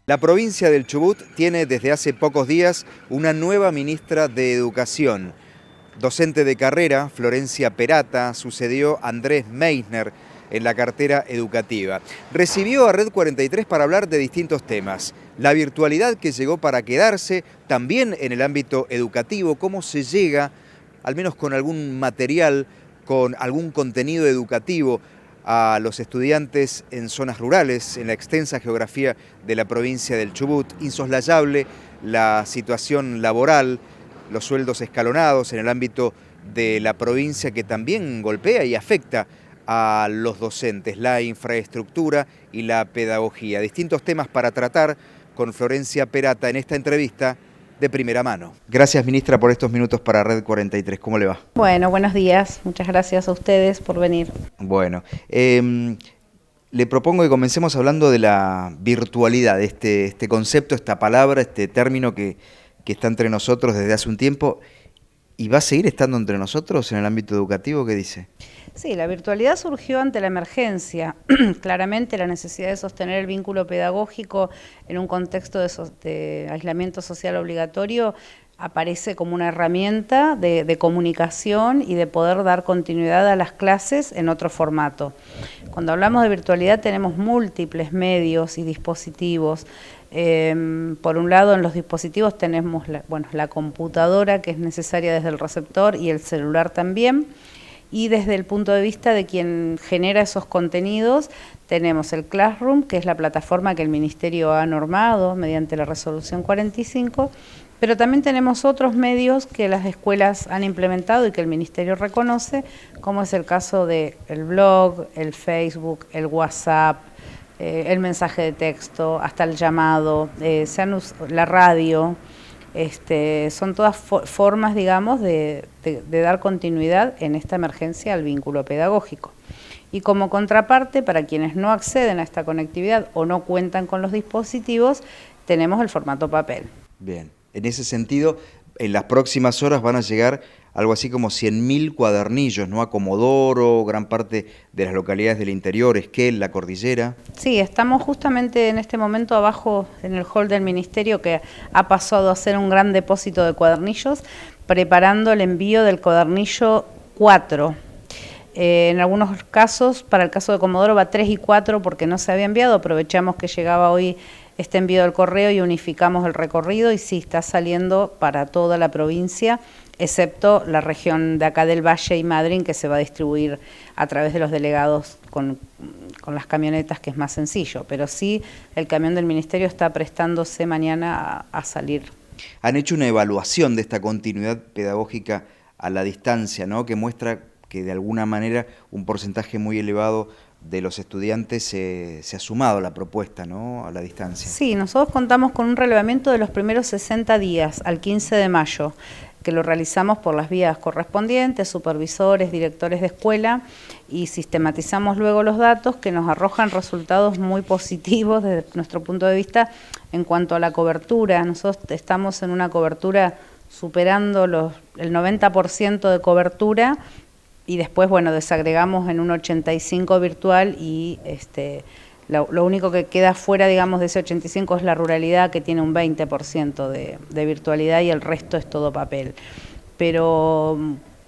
La provincia del Chubut tiene desde hace pocos días una nueva ministra de Educación. Docente de carrera, Florencia Perata, sucedió a Andrés Meisner en la cartera educativa. Recibió a Red 43 para hablar de distintos temas. La virtualidad que llegó para quedarse, también en el ámbito educativo, cómo se llega, al menos con algún material, con algún contenido educativo, a los estudiantes en zonas rurales, en la extensa geografía de la provincia del Chubut. Insoslayable la situación laboral, los sueldos escalonados en el ámbito de la provincia que también golpea y afecta a los docentes, la infraestructura y la pedagogía. Distintos temas para tratar con Florencia Perata en esta entrevista de primera mano. Gracias, ministra, por estos minutos para Red 43. ¿Cómo le va? Bueno, buenos días. Muchas gracias a ustedes por venir. Bueno, le propongo que comencemos hablando de la virtualidad, este concepto, esta palabra, este término que está entre nosotros desde hace un tiempo. ¿Y va a seguir estando entre nosotros en el ámbito educativo? ¿Qué dice? Sí, la virtualidad surgió ante la emergencia. Claramente la necesidad de sostener el vínculo pedagógico en un contexto de aislamiento social obligatorio aparece como una herramienta de comunicación y de poder dar continuidad a las clases en otro formato. Cuando hablamos de virtualidad tenemos múltiples medios y dispositivos. Por un lado, en los dispositivos tenemos la computadora, que es necesaria desde el receptor, y el celular también. Y desde el punto de vista de quien genera esos contenidos, tenemos el Classroom, que es la plataforma que el Ministerio ha normado mediante la Resolución 45, pero también tenemos otros medios que las escuelas han implementado y que el Ministerio reconoce, como es el caso del blog, el Facebook, el WhatsApp, el mensaje de texto, hasta el llamado, la radio. Son todas formas, digamos, de dar continuidad en esta emergencia al vínculo pedagógico. Y como contraparte, para quienes no acceden a esta conectividad o no cuentan con los dispositivos, tenemos el formato papel. Bien, en ese sentido, en las próximas horas van a llegar algo así como 100.000 cuadernillos, ¿no? A Comodoro, gran parte de las localidades del interior, Esquel, La Cordillera. Sí, estamos justamente en este momento abajo en el hall del Ministerio, que ha pasado a ser un gran depósito de cuadernillos, preparando el envío del cuadernillo 4. En algunos casos, para el caso de Comodoro, va 3 y 4 porque no se había enviado. Aprovechamos que llegaba hoy este envío del correo y unificamos el recorrido, y sí, está saliendo para toda la provincia, excepto la región de acá del Valle y Madryn, que se va a distribuir a través de los delegados con las camionetas, que es más sencillo, pero sí el camión del Ministerio está prestándose mañana a salir. Han hecho una evaluación de esta continuidad pedagógica a la distancia, ¿no? Que muestra que de alguna manera un porcentaje muy elevado de los estudiantes se ha sumado a la propuesta, ¿no? A la distancia. Sí, nosotros contamos con un relevamiento de los primeros 60 días al 15 de mayo, que lo realizamos por las vías correspondientes, supervisores, directores de escuela, y sistematizamos luego los datos que nos arrojan resultados muy positivos desde nuestro punto de vista en cuanto a la cobertura. Nosotros estamos en una cobertura superando el 90% de cobertura, y después, bueno, desagregamos en un 85% virtual, y lo único que queda fuera, digamos, de ese 85% es la ruralidad, que tiene un 20% de virtualidad, y el resto es todo papel. Pero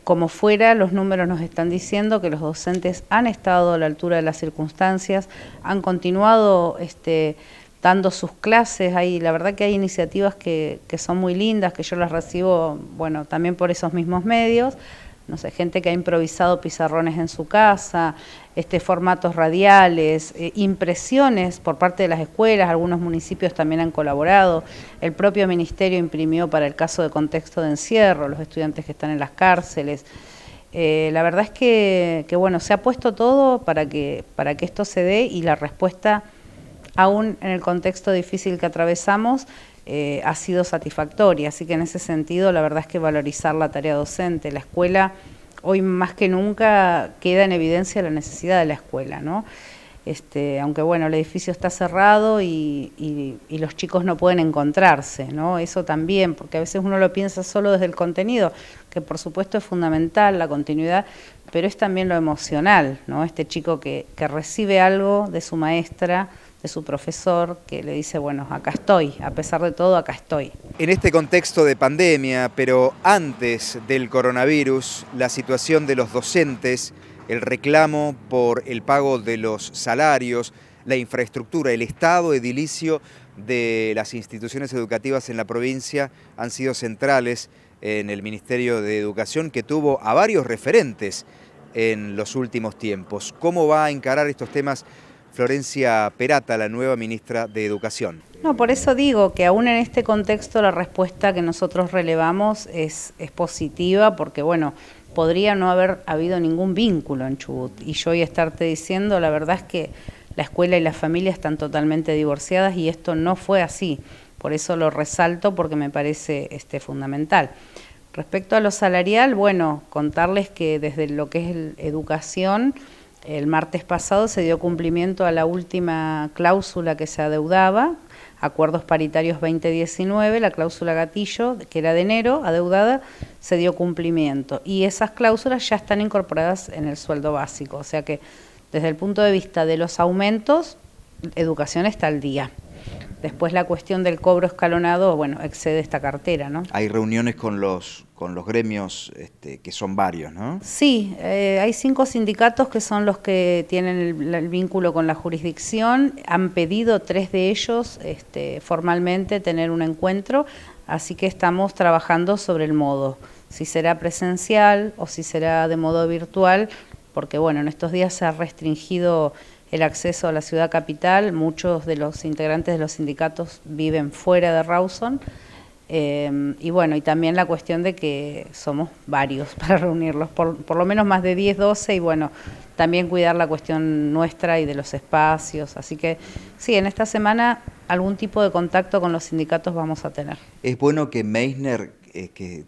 como fuera, los números nos están diciendo que los docentes han estado a la altura de las circunstancias, han continuado dando sus clases. La verdad que hay iniciativas que son muy lindas, que yo las recibo, bueno, también por esos mismos medios. No sé, gente que ha improvisado pizarrones en su casa, formatos radiales, impresiones por parte de las escuelas. Algunos municipios también han colaborado. El propio Ministerio imprimió para el caso de contexto de encierro, los estudiantes que están en las cárceles. La verdad es que bueno, se ha puesto todo para que esto se dé, y la respuesta, aún en el contexto difícil que atravesamos, ha sido satisfactoria. Así que en ese sentido, la verdad es que valorizar la tarea docente. La escuela, hoy más que nunca, queda en evidencia la necesidad de la escuela, ¿no? Aunque bueno, el edificio está cerrado y los chicos no pueden encontrarse, ¿no? Eso también, porque a veces uno lo piensa solo desde el contenido, que por supuesto es fundamental la continuidad, pero es también lo emocional, ¿no? Chico que recibe algo de su maestra, de su profesor, que le dice, bueno, acá estoy, a pesar de todo, acá estoy. En este contexto de pandemia, pero antes del coronavirus, la situación de los docentes, el reclamo por el pago de los salarios, la infraestructura, el estado edilicio de las instituciones educativas en la provincia han sido centrales en el Ministerio de Educación, que tuvo a varios referentes en los últimos tiempos. ¿Cómo va a encarar estos temas Florencia Perata, la nueva ministra de Educación? No, por eso digo que aún en este contexto la respuesta que nosotros relevamos es positiva, porque bueno, podría no haber habido ningún vínculo en Chubut. Y yo hoy estarte diciendo, la verdad es que la escuela y la familia están totalmente divorciadas y esto no fue así. Por eso lo resalto, porque me parece fundamental. Respecto a lo salarial, bueno, contarles que desde lo que es educación, el martes pasado se dio cumplimiento a la última cláusula que se adeudaba, Acuerdos Paritarios 2019, la cláusula gatillo, que era de enero, adeudada, se dio cumplimiento. Y esas cláusulas ya están incorporadas en el sueldo básico. O sea que desde el punto de vista de los aumentos, educación está al día. Después la cuestión del cobro escalonado, bueno, excede esta cartera, ¿no? Hay reuniones con los gremios, que son varios, ¿no? Sí, hay 5 sindicatos que son los que tienen el vínculo con la jurisdicción. Han pedido 3 de ellos formalmente tener un encuentro, así que estamos trabajando sobre el modo, si será presencial o si será de modo virtual, porque bueno, en estos días se ha restringido el acceso a la ciudad capital. Muchos de los integrantes de los sindicatos viven fuera de Rawson, y bueno, y también la cuestión de que somos varios para reunirlos, por lo menos más de 10, 12, y bueno, también cuidar la cuestión nuestra y de los espacios. Así que sí, en esta semana algún tipo de contacto con los sindicatos vamos a tener. Es bueno que Meissner, que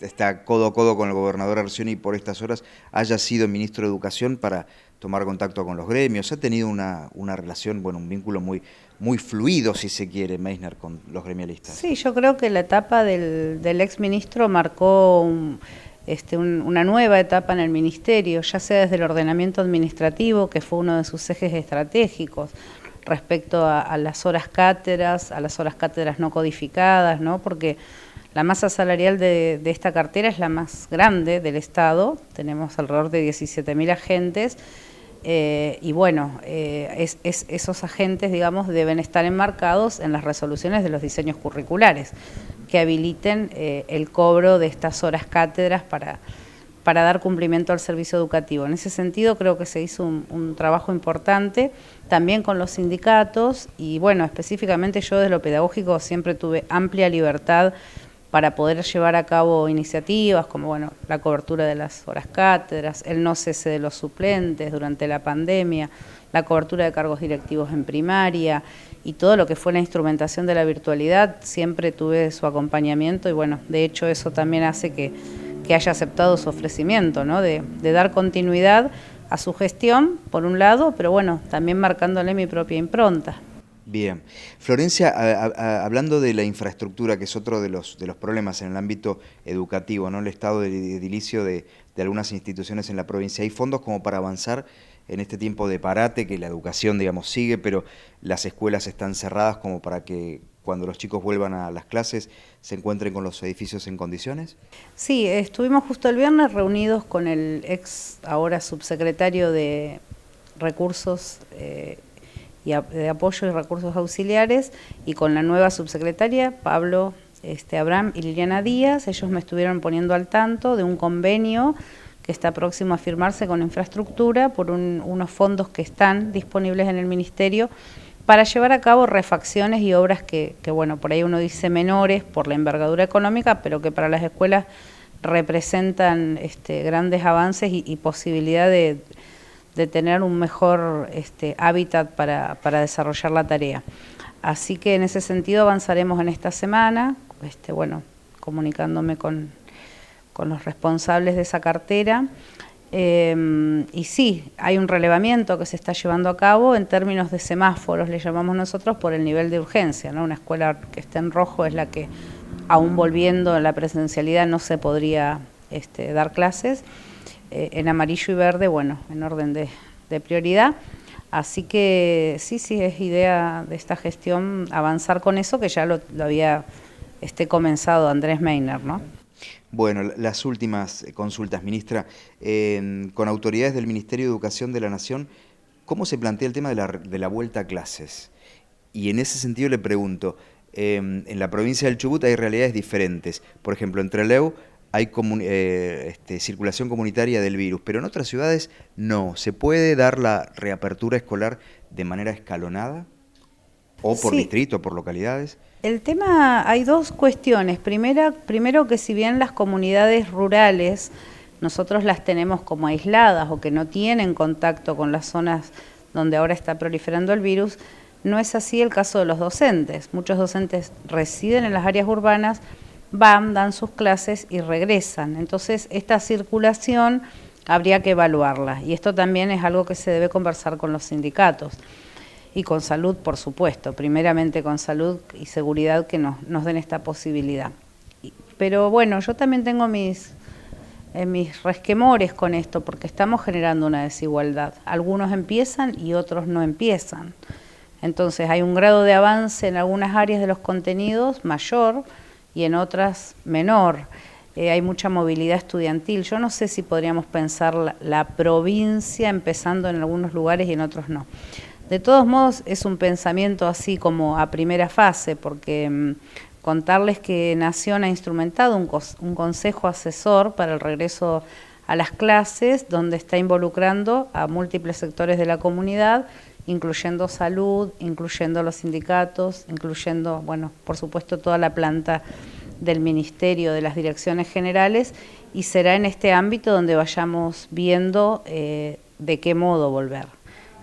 está codo a codo con el gobernador Arcioni por estas horas, haya sido ministro de Educación para tomar contacto con los gremios. Ha tenido una relación, bueno, un vínculo muy fluido, si se quiere, Meissner con los gremialistas. Sí, yo creo que la etapa del exministro marcó una nueva etapa en el ministerio, ya sea desde el ordenamiento administrativo, que fue uno de sus ejes estratégicos, respecto a las horas cátedras, no codificadas, ¿no? Porque la masa salarial de esta cartera es la más grande del Estado, tenemos alrededor de 17.000 agentes, y bueno, esos agentes, digamos, deben estar enmarcados en las resoluciones de los diseños curriculares que habiliten el cobro de estas horas cátedras para dar cumplimiento al servicio educativo. En ese sentido creo que se hizo un trabajo importante, también con los sindicatos, y bueno, específicamente yo de lo pedagógico siempre tuve amplia libertad para poder llevar a cabo iniciativas como bueno, la cobertura de las horas cátedras, el no cese de los suplentes durante la pandemia, la cobertura de cargos directivos en primaria y todo lo que fue la instrumentación de la virtualidad. Siempre tuve su acompañamiento y bueno, de hecho eso también hace que haya aceptado su ofrecimiento, ¿no? de dar continuidad a su gestión, por un lado, pero bueno, también marcándole mi propia impronta. Bien. Florencia, hablando de la infraestructura, que es otro de los problemas en el ámbito educativo, ¿no? El estado de edilicio de algunas instituciones en la provincia. ¿Hay fondos como para avanzar en este tiempo de parate, que la educación, digamos, sigue, pero las escuelas están cerradas, como para que cuando los chicos vuelvan a las clases se encuentren con los edificios en condiciones? Sí, estuvimos justo el viernes reunidos con el ahora subsecretario de Recursos de Apoyo y Recursos Auxiliares, y con la nueva subsecretaria, Pablo Abraham y Liliana Díaz. Ellos me estuvieron poniendo al tanto de un convenio que está próximo a firmarse con infraestructura por unos fondos que están disponibles en el Ministerio para llevar a cabo refacciones y obras que bueno, por ahí uno dice menores por la envergadura económica, pero que para las escuelas representan grandes avances y posibilidad de tener un mejor hábitat para desarrollar la tarea. Así que en ese sentido avanzaremos en esta semana, bueno, comunicándome con los responsables de esa cartera. Y sí, hay un relevamiento que se está llevando a cabo en términos de semáforos, le llamamos nosotros, por el nivel de urgencia, ¿no? Una escuela que esté en rojo es la que, aún volviendo a la presencialidad, no se podría dar clases. En amarillo y verde, bueno, en orden de prioridad. Así que sí, es idea de esta gestión avanzar con eso, que ya lo había comenzado Andrés Meiner, ¿no? Bueno, las últimas consultas, ministra, con autoridades del Ministerio de Educación de la Nación, ¿cómo se plantea el tema de la vuelta a clases? Y en ese sentido le pregunto, en la provincia del Chubut hay realidades diferentes. Por ejemplo, en Trelew hay circulación comunitaria del virus, pero en otras ciudades no. ¿Se puede dar la reapertura escolar de manera escalonada? ¿O por distrito, o por localidades? El tema, hay dos cuestiones. Primero que si bien las comunidades rurales nosotros las tenemos como aisladas o que no tienen contacto con las zonas donde ahora está proliferando el virus, no es así el caso de los docentes. Muchos docentes residen en las áreas urbanas, van, dan sus clases y regresan. Entonces, esta circulación habría que evaluarla. Y esto también es algo que se debe conversar con los sindicatos. Y con salud, por supuesto, primeramente con salud y seguridad que nos den esta posibilidad. Pero bueno, yo también tengo mis resquemores con esto, porque estamos generando una desigualdad. Algunos empiezan y otros no empiezan. Entonces hay un grado de avance en algunas áreas de los contenidos mayor y en otras menor. Hay mucha movilidad estudiantil. Yo no sé si podríamos pensar la provincia empezando en algunos lugares y en otros no. De todos modos, es un pensamiento así como a primera fase, porque contarles que Nación ha instrumentado un consejo asesor para el regreso a las clases, donde está involucrando a múltiples sectores de la comunidad, incluyendo salud, incluyendo los sindicatos, incluyendo, bueno, por supuesto, toda la planta del Ministerio, de las direcciones generales, y será en este ámbito donde vayamos viendo de qué modo volver.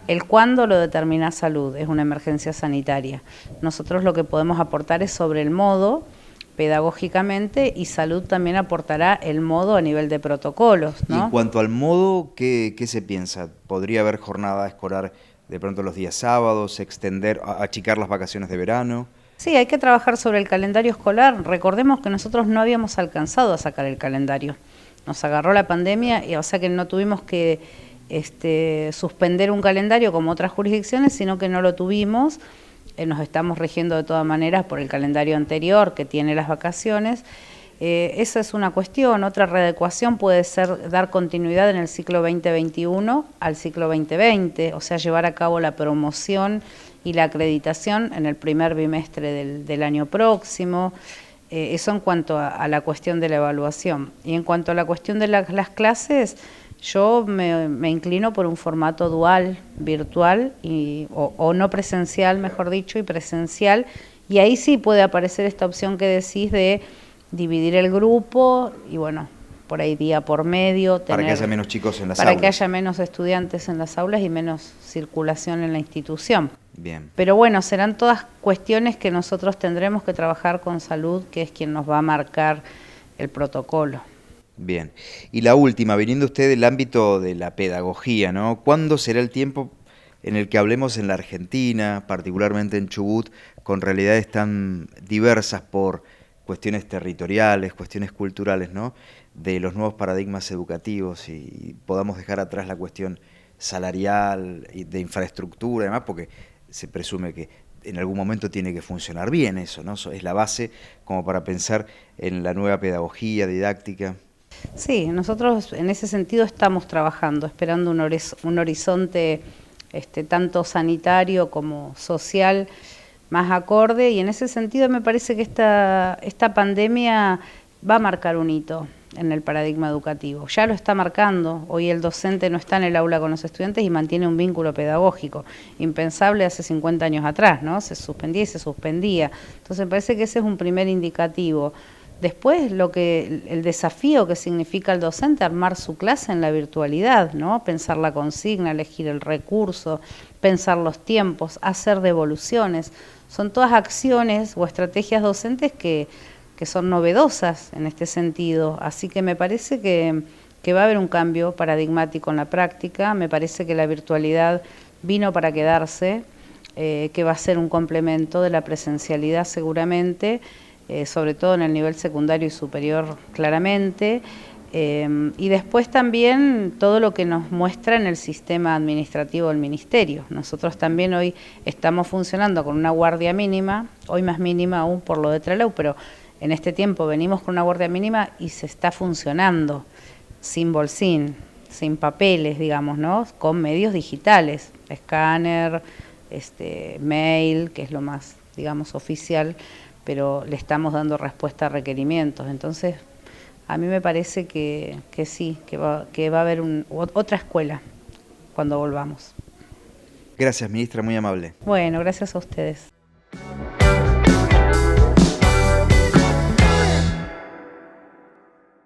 El cuándo lo determina salud, es una emergencia sanitaria. Nosotros lo que podemos aportar es sobre el modo, pedagógicamente, y salud también aportará el modo a nivel de protocolos, ¿no? Y en cuanto al modo, ¿qué se piensa? ¿Podría haber jornada escolar de pronto los días sábados, extender, achicar las vacaciones de verano? Sí, hay que trabajar sobre el calendario escolar. Recordemos que nosotros no habíamos alcanzado a sacar el calendario. Nos agarró la pandemia, y o sea que no tuvimos que suspender un calendario como otras jurisdicciones, sino que no lo tuvimos. Nos estamos rigiendo de todas maneras por el calendario anterior que tiene las vacaciones. Esa es una cuestión. Otra readecuación puede ser dar continuidad en el ciclo 2021 al ciclo 2020, o sea, llevar a cabo la promoción y la acreditación en el primer bimestre del año próximo. Eso en cuanto a la cuestión de la evaluación. Y en cuanto a la cuestión de las clases, yo me inclino por un formato dual, virtual, o no presencial, mejor dicho, y presencial, y ahí sí puede aparecer esta opción que decís de dividir el grupo, y bueno, por ahí día por medio. Para que haya menos chicos en las aulas. Para que haya menos estudiantes en las aulas y menos circulación en la institución. Bien. Pero bueno, serán todas cuestiones que nosotros tendremos que trabajar con salud, que es quien nos va a marcar el protocolo. Bien. Y la última, viniendo usted del ámbito de la pedagogía, ¿no? ¿Cuándo será el tiempo en el que hablemos en la Argentina, particularmente en Chubut, con realidades tan diversas por cuestiones territoriales, cuestiones culturales, ¿no?, de los nuevos paradigmas educativos, y podamos dejar atrás la cuestión salarial y de infraestructura y demás, porque se presume que en algún momento tiene que funcionar bien eso, ¿no? Eso es la base como para pensar en la nueva pedagogía didáctica. Sí, nosotros en ese sentido estamos trabajando, esperando un horizonte tanto sanitario como social más acorde, y en ese sentido me parece que esta pandemia va a marcar un hito en el paradigma educativo. Ya lo está marcando. Hoy el docente no está en el aula con los estudiantes y mantiene un vínculo pedagógico, impensable hace 50 años atrás, ¿no? Se suspendía y se suspendía. Entonces me parece que ese es un primer indicativo. Después, el desafío que significa el docente armar su clase en la virtualidad, ¿no? Pensar la consigna, elegir el recurso, pensar los tiempos, hacer devoluciones. Son todas acciones o estrategias docentes que son novedosas en este sentido. Así que me parece que va a haber un cambio paradigmático en la práctica. Me parece que la virtualidad vino para quedarse, que va a ser un complemento de la presencialidad seguramente, sobre todo en el nivel secundario y superior claramente, Y después también todo lo que nos muestra en el sistema administrativo del Ministerio. Nosotros también hoy estamos funcionando con una guardia mínima, hoy más mínima aún por lo de Trelew, pero en este tiempo venimos con una guardia mínima y se está funcionando sin bolsín, sin papeles, digamos, ¿no? Con medios digitales, escáner, mail, que es lo más, digamos, oficial, pero le estamos dando respuesta a requerimientos. Entonces, a mí me parece que sí, que va a haber otra escuela cuando volvamos. Gracias, ministra, muy amable. Bueno, gracias a ustedes.